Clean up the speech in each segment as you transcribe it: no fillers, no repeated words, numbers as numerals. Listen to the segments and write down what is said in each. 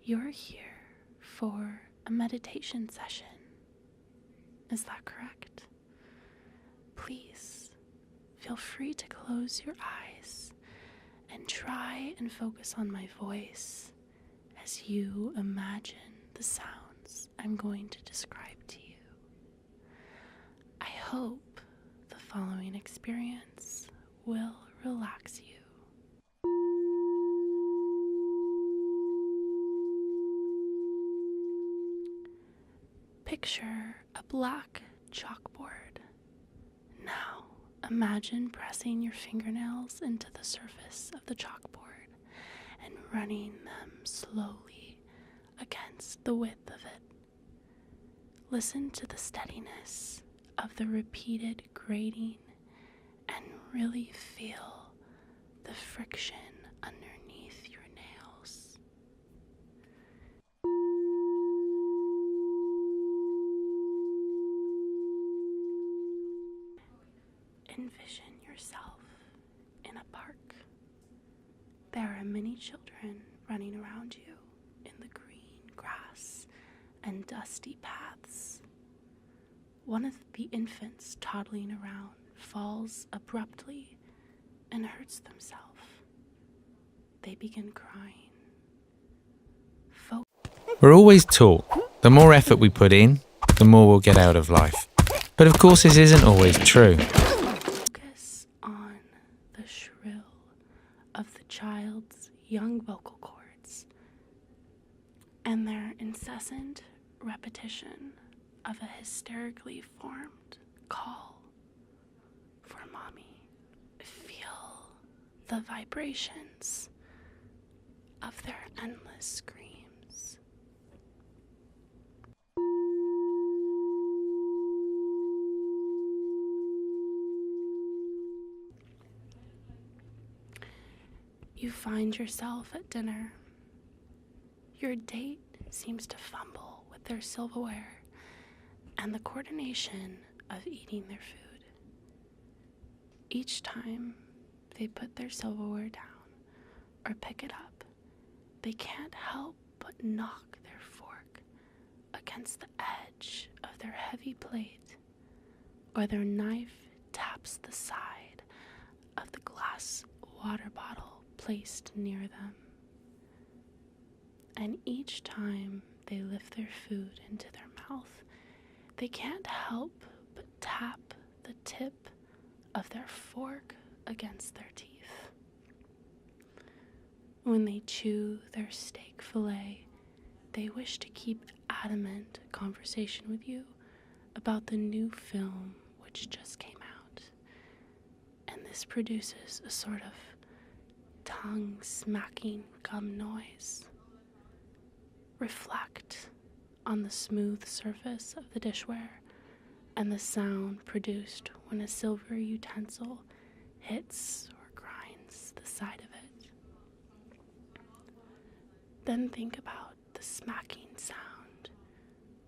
You're here for a meditation session. Is that correct? Please feel free to close your eyes and try and focus on my voice as you imagine the sounds I'm going to describe to you. I hope the following experience will relax you. Picture a black chalkboard. Now imagine pressing your fingernails into the surface of the chalkboard and running them slowly against the width of it. Listen to the steadiness of the repeated grating and really feel the friction underneath your nails. Envision yourself in a park. There are many children running around you in the green grass and dusty paths. One of the infants toddling around falls abruptly and hurts themselves. They begin crying. We're always taught the more effort we put in, the more we'll get out of life. But of course this isn't always true. Focus on the shrill of the child's young vocal cords and their incessant repetition of a hysterically formed call for mommy. Feel the vibrations of their endless screams. You find yourself at dinner. Your date seems to fumble with their silverware and the coordination of eating their food. Each time they put their silverware down or pick it up, they can't help but knock their fork against the edge of their heavy plate, or their knife taps the side of the glass water bottle placed near them. And each time they lift their food into their mouth, they can't help but tap the tip of their fork against their teeth. When they chew their steak fillet, they wish to keep adamant conversation with you about the new film which just came out. And this produces a sort of tongue-smacking gum noise. Reflect on the smooth surface of the dishware and the sound produced when a silver utensil hits or grinds the side of it. Then think about the smacking sound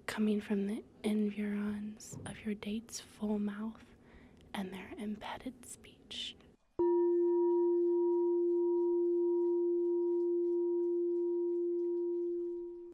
coming from the environs of your date's full mouth and their impeded speech.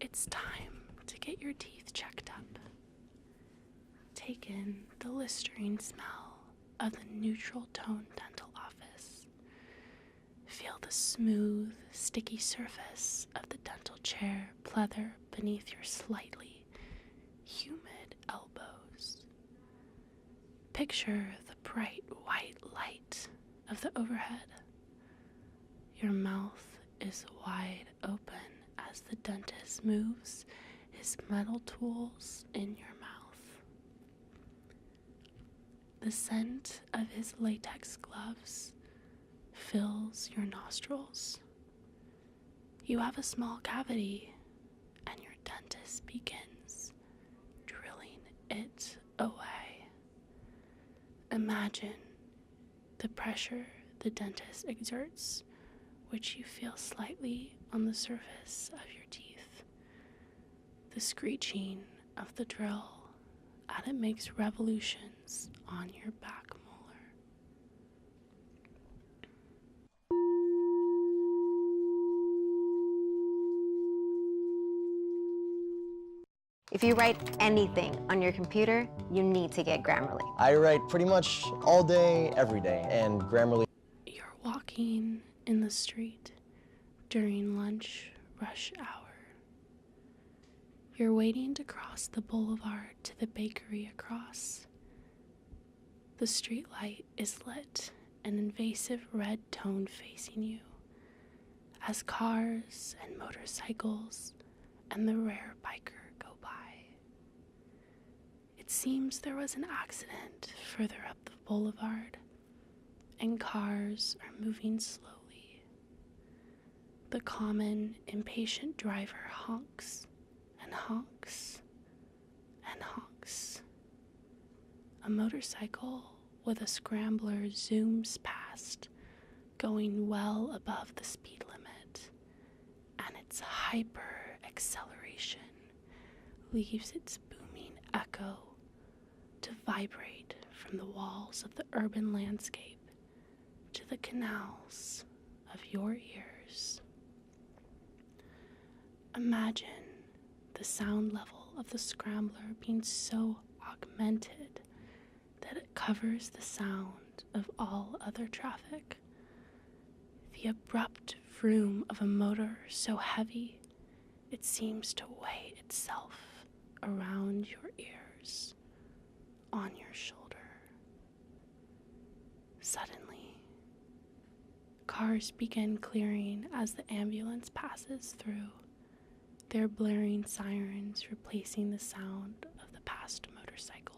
It's time to get your teeth checked up. Take in the Listerine smell of the neutral tone dental office. Feel the smooth, sticky surface of the dental chair pleather beneath your slightly humid elbows. Picture the bright white light of the overhead. Your mouth is wide open as the dentist moves his metal tools in your mouth. The scent of his latex gloves fills your nostrils. You have a small cavity, and your dentist begins drilling it away. Imagine the pressure the dentist exerts, which you feel slightly on the surface of your teeth. The screeching of the drill as it makes revolutions on your back molar. If you write anything on your computer, you need to get Grammarly. I write pretty much all day, every day, and Grammarly. You're walking in the street during lunch rush hour. You're waiting to cross the boulevard to the bakery across. The street light is lit, an invasive red tone facing you, as cars and motorcycles and the rare biker go by. It seems there was an accident further up the boulevard, and cars are moving slowly. The common, impatient driver honks and honks and honks. A motorcycle with a scrambler zooms past, going well above the speed limit, and its hyper acceleration leaves its booming echo to vibrate from the walls of the urban landscape to the canals of your ears. Imagine the sound level of the scrambler being so augmented that it covers the sound of all other traffic. The abrupt vroom of a motor so heavy it seems to weigh itself around your ears, on your shoulder. Suddenly, cars begin clearing as the ambulance passes through, their blaring sirens replacing the sound of the passed motorcycle.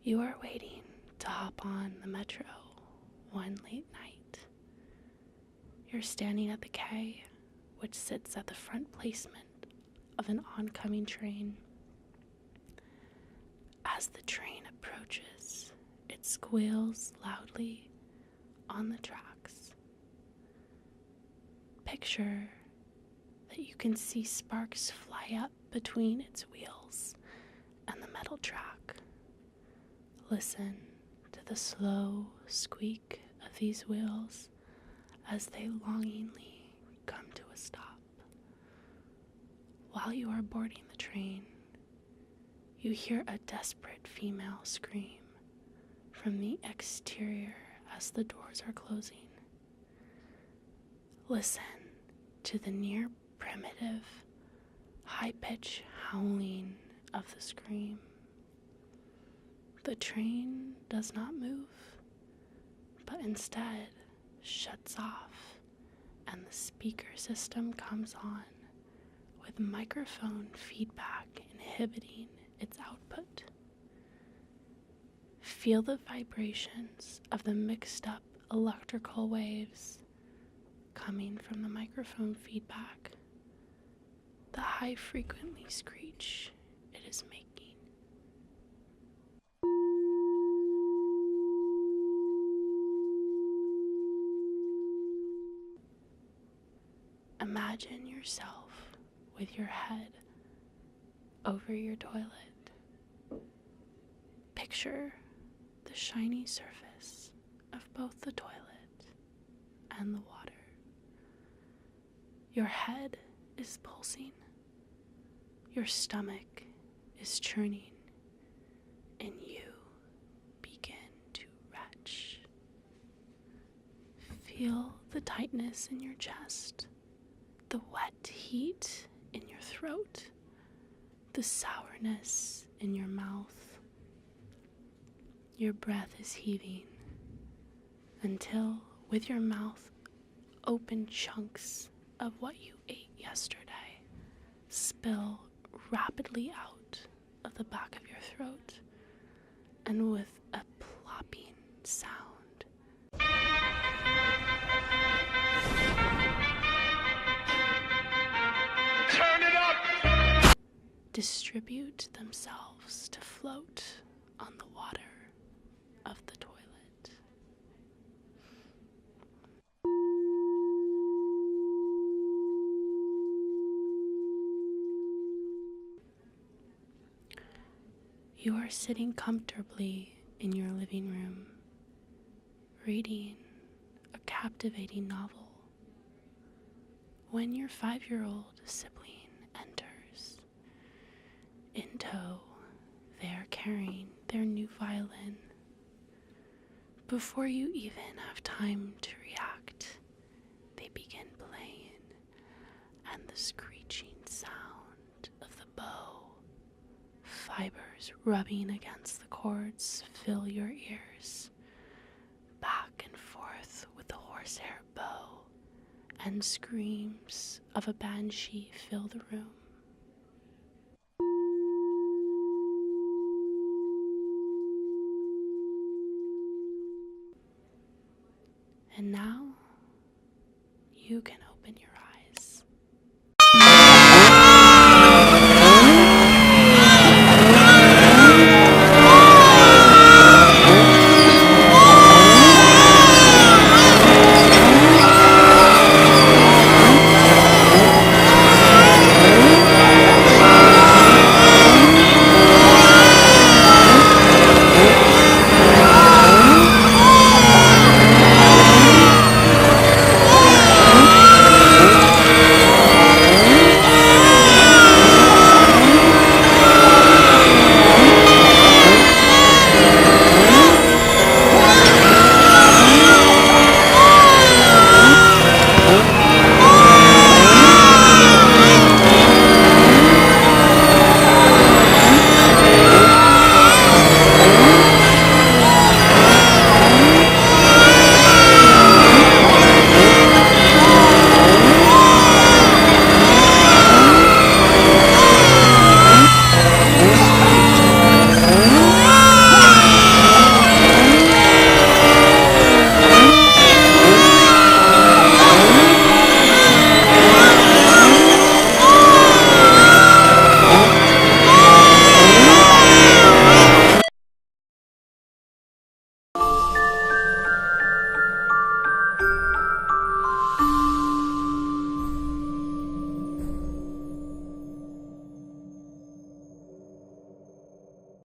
You are waiting to hop on the metro one late night. You're standing at the quay, which sits at the front placement of an oncoming train. As the train approaches, it squeals loudly on the tracks. Picture that you can see sparks fly up between its wheels and the metal track. Listen to the slow squeak of these wheels as they longingly come to a stop. While you are boarding the train, you hear a desperate female scream from the exterior as the doors are closing. Listen to the near primitive, high-pitched howling of the scream. The train does not move, but instead shuts off, and the speaker system comes on with microphone feedback inhibiting its output. Feel the vibrations of the mixed up electrical waves coming from the microphone feedback, the high frequency screech it is making. Imagine yourself with your head over your toilet. Picture the shiny surface of both the toilet and the water. Your head is pulsing. Your stomach is churning. And you begin to retch. Feel the tightness in your chest, the wet heat in your throat, the sourness in your mouth. Your breath is heaving until, with your mouth open, chunks of what you ate yesterday spill rapidly out of the back of your throat, and with a plopping sound, turn it up! Distribute themselves to float on the water of the toilet. You are sitting comfortably in your living room, reading a captivating novel, when your 5-year-old sibling enters. In tow, they are carrying their new violin. Before you even have time to react, they begin playing, and the screeching sound of the bow, fibers rubbing against the chords, fill your ears. Back and forth with the horsehair bow, and screams of a banshee fill the room. And now you can